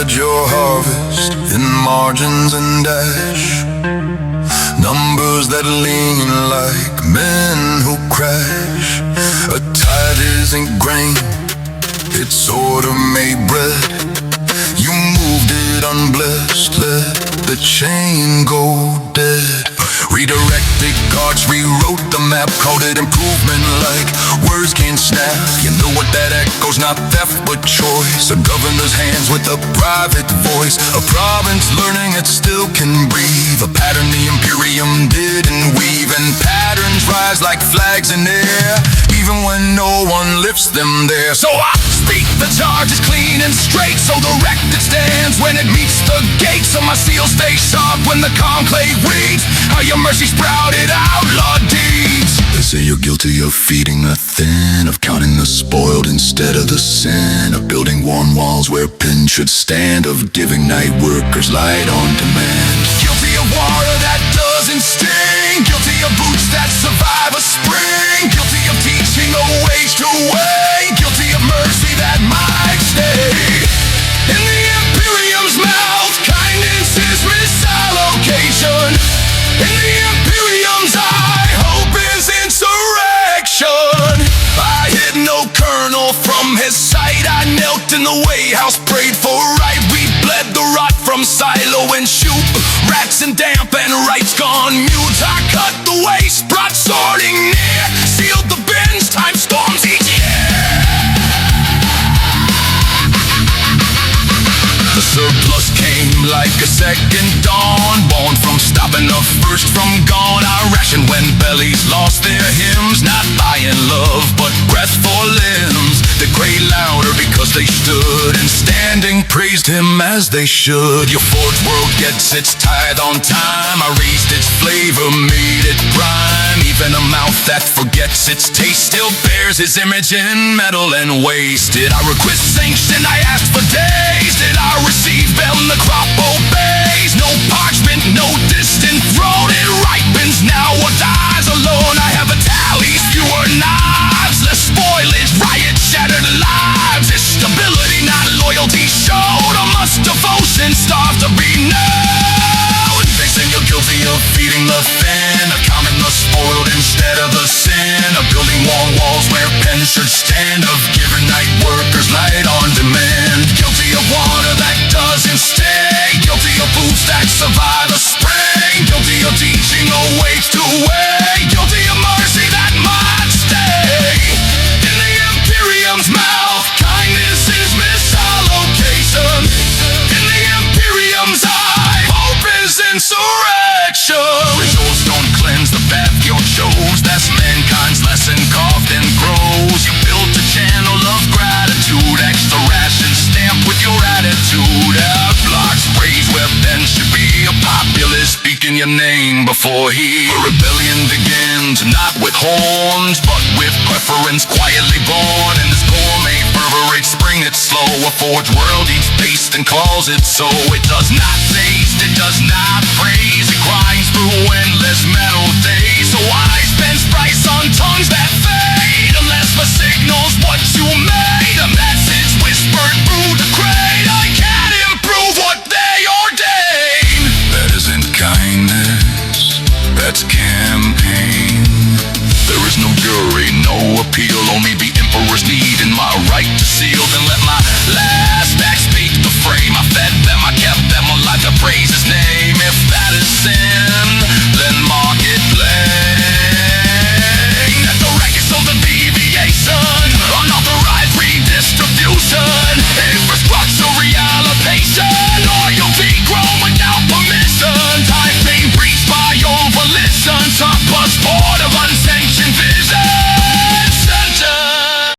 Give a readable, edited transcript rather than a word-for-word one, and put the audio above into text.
spread your harvest in margins and dash. Numbers that lean like men who crash. A tithe isn't grain, it's order-made bread. You moved it unblessed, let the chain go dead. Redirected cards, rewrote the map, called it improvement like words can't snap. You know what that echoes, not theft but choice. A governor's hands with a private voice. A province learning it still can breathe. A pattern the Imperium didn't weave. And patterns rise like flags in air, even when no one lifts them there. So I speak the charge is clean and straight, so the record stands when it meets the gate. So my seal stays sharp when the conclave reads how your mercy sprouted outlaw deeds. They say you're guilty of feeding the thin, of counting the spoiled instead of the sin, of building warm walls where pins should stand, of giving night workers light on demand. Guilty of water that doesn't sting, guilty of boots that survive a spring, guilty of teaching a wage to wait, guilty of mercy that might stay. In the Imperium's mouth, kindness is misallocation. In the Imperium's eye, hope is insurrection. I hid no kernel from his sight. I knelt in the way house, prayed for right. We bled the rot from silo and shoot, rats and damp and rights gone mute. I cut the waste, brought sorting near, sealed the bins, time storms each year. The surplus came like a second dawn, born from stopping the first from gone. I rationed when bellies lost their hymns, not buying love but breath for limbs. They prayed louder because they stood, and standing praised him as they should. Your forged world gets its tithe on time. I raised its flavor, made it prime. Even a mouth that forgets its taste still bears his image in metal and waste. Did I request sanction? I asked for days. Did I receive them? The crop obeys. No parchment, no distant throne. It ripens now or dies alone. I have a tally, fewer knives, less spoilage, riot, shattered lives. It's stability, not loyalty showed. A must devotion, starved to be known. They say you're guilty of feeding the thin, of counting the spoiled instead of the sin, of building warm walls where pens should stand, of giving night workers light on demand. Guilty of water that doesn't stay, guilty of boots that survive a spring, guilty of teaching a wage to wait, guilty of mercy that might stay. In the Imperium's mouth, kindness is misallocation. In the Imperium's eye, hope is insurrection. Results don't cleanse the path you chose. That's mankind's lesson carved and grows. You built a channel of gratitude, extra rations stamped with your attitude. Blocks raised where Ben should be. A populace speaking your name before he. A rebellion begins, not with horns, but with preference quietly born. And this gourmet fervor, it spring it slow. A forged world eats paste and calls it so. It does not taste, it does not praise. It grinds through endless metal days. So I spend price on tongues that fade, unless for signals what you made.